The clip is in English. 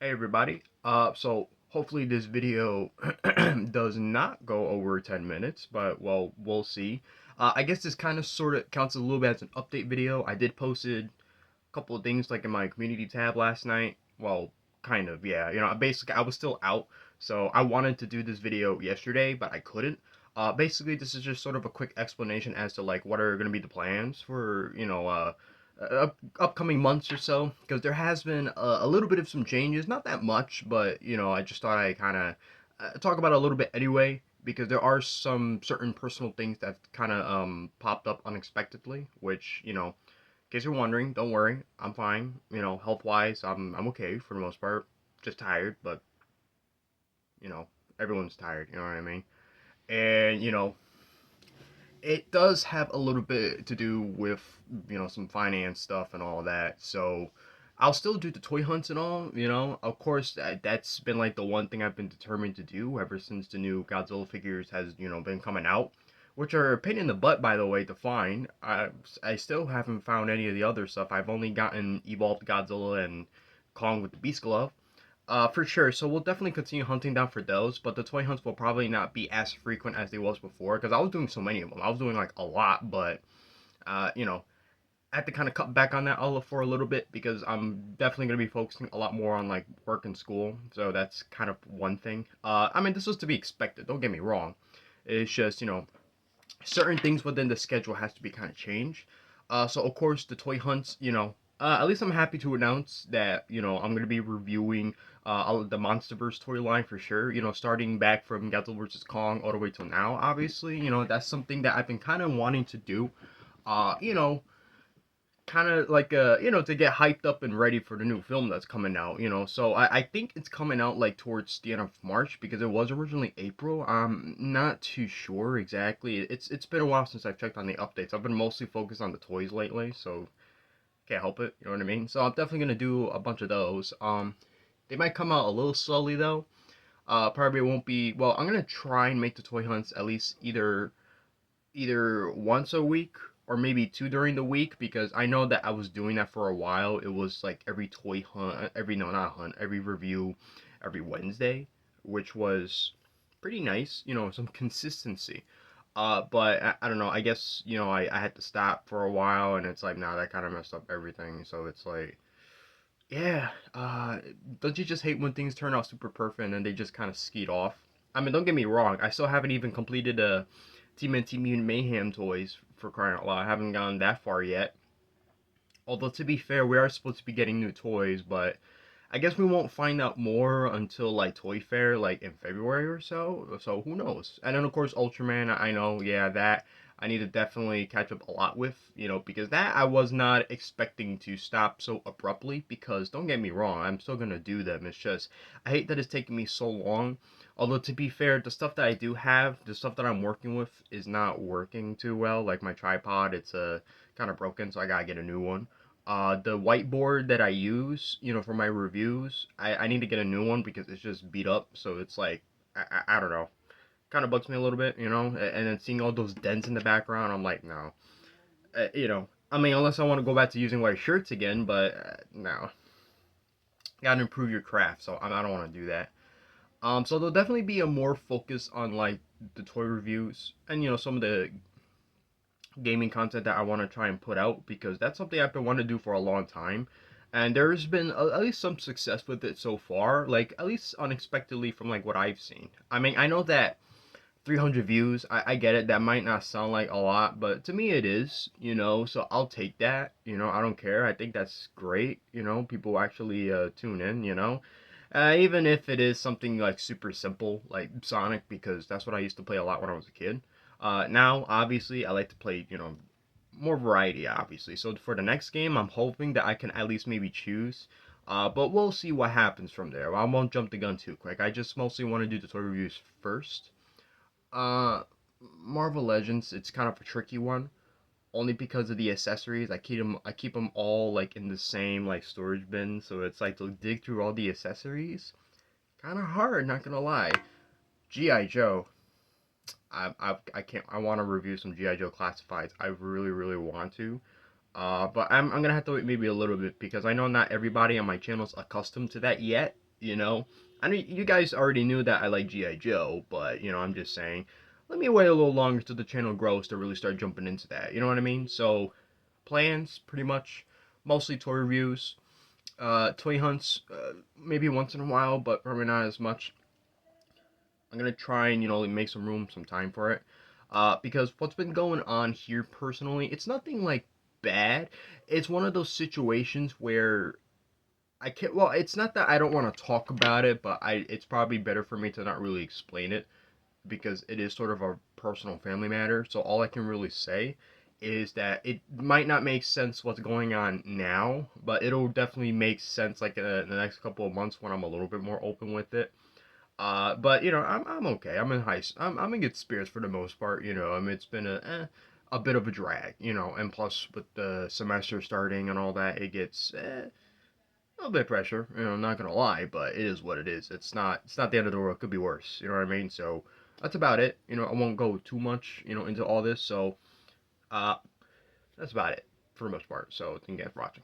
Hey everybody. So hopefully this video does not go over 10 minutes, but well, we'll see. I guess this kind of sort of counts a little bit as an update video. I did posted a couple of things like in my community tab last night. Well, kind of, yeah. Basically I was still out, so I wanted to do this video yesterday, but I couldn't. Basically this is just sort of a quick explanation as to like what are going to be the plans for, upcoming months or so, because there has been a little bit of some changes, not that much, but I just thought I kind of talk about it a little bit anyway, because there are some certain personal things that kind of popped up unexpectedly, which in case you're wondering, don't worry, I'm fine. Health wise, I'm okay for the most part. Just tired, but you know everyone's tired. You know what I mean? And it does have a little bit to do with some finance stuff and all that. So I'll still do the toy hunts and all. Of course, that's been like the one thing I've been determined to do ever since the new Godzilla figures has been coming out, which are a pain in the butt, by the way, to find. I still haven't found any of the other stuff. I've only gotten Evolved Godzilla and Kong with the Beast Glove. For sure. So we'll definitely continue hunting down for those, but the toy hunts will probably not be as frequent as they was before because I was doing so many of them. I was doing like a lot, but I had to kind of cut back on that all for a little bit because I'm definitely going to be focusing a lot more on like work and school. So that's kind of one thing. I mean, this was to be expected. Don't get me wrong. It's just certain things within the schedule has to be kind of changed. So of course the toy hunts, at least I'm happy to announce that I'm gonna be reviewing all of the MonsterVerse toy line for sure. Starting back from Godzilla vs Kong all the way till now. Obviously, that's something that I've been kind of wanting to do. Uh, you know, kind of like to get hyped up and ready for the new film that's coming out. So I think it's coming out like towards the end of March because it was originally April. I'm not too sure exactly. It's been a while since I've checked on the updates. I've been mostly focused on the toys lately, so can't help it. You know what I mean? So I'm definitely gonna do a bunch of those. They might come out a little slowly though. Probably won't be. Well, I'm gonna try and make the toy hunts at least either once a week or maybe two during the week because I know that I was doing that for a while. It was like every toy hunt, every no, not hunt, every review, every Wednesday, which was pretty nice. Some consistency. But I don't know. I guess I had to stop for a while, and it's like now that kind of messed up everything. So it's like, yeah. Don't you just hate when things turn out super perfect and then they just kind of skeet off? I mean, don't get me wrong. I still haven't even completed TMNT Mutant Mayhem toys for crying out loud. I haven't gone that far yet. Although to be fair, we are supposed to be getting new toys, but I guess we won't find out more until like Toy Fair, like in February or so. So who knows? And then of course Ultraman. I know, yeah, that I need to definitely catch up a lot with, because that I was not expecting to stop so abruptly. Because don't get me wrong, I'm still gonna do them. It's just I hate that it's taking me so long. Although to be fair, the stuff that I do have, the stuff that I'm working with, is not working too well. Like my tripod, it's kind of broken, so I gotta get a new one. The whiteboard that I use, for my reviews, I need to get a new one because it's just beat up. So it's like, I don't know. Kind of bugs me a little bit, And then seeing all those dents in the background, I'm like, no. I mean, unless I want to go back to using white shirts again, but no. Gotta improve your craft, so I don't want to do that. So there'll definitely be a more focus on like the toy reviews and some of the gaming content that I want to try and put out because that's something I've been wanting to do for a long time. And there's been at least some success with it so far, like at least unexpectedly from like what I've seen. I mean, I know that 300 views, I get it, that might not sound like a lot, but to me it is, so I'll take that, I don't care. I think that's great, people actually tune in, even if it is something like super simple, like Sonic, because that's what I used to play a lot when I was a kid. Now, obviously, I like to play, more variety, obviously. So for the next game, I'm hoping that I can at least maybe choose. But we'll see what happens from there. I won't jump the gun too quick. I just mostly want to do the toy reviews first. Uh, Marvel Legends, it's kind of a tricky one, only because of the accessories. I keep them all like in the same like storage bin, so it's like to dig through all the accessories. Kind of hard, not gonna lie. GI Joe. I can't. I want to review some GI Joe classifieds. I really really want to. But I'm gonna have to wait maybe a little bit because I know not everybody on my channel is accustomed to that yet. you know? I know you guys already knew that I like G.I. Joe, but, I'm just saying, let me wait a little longer till the channel grows to really start jumping into that, you know what I mean? So, plans, pretty much, mostly toy reviews, toy hunts, maybe once in a while, but probably not as much. I'm gonna try and, make some room, some time for it. Because what's been going on here personally, it's nothing like bad. It's one of those situations where I can't. Well, it's not that I don't want to talk about it, but it's probably better for me to not really explain it because it is sort of a personal family matter. So all I can really say is that it might not make sense what's going on now, but it'll definitely make sense like in the next couple of months when I'm a little bit more open with it. But I'm okay. I'm in good spirits for the most part. I mean, it's been a bit of a drag. And plus with the semester starting and all that, it gets a little bit of pressure. I'm not gonna lie, but it is what it is. It's not the end of the world. It could be worse. You know what I mean? So that's about it. I won't go too much into all this. So uh, that's about it for the most part. So thank you guys for watching.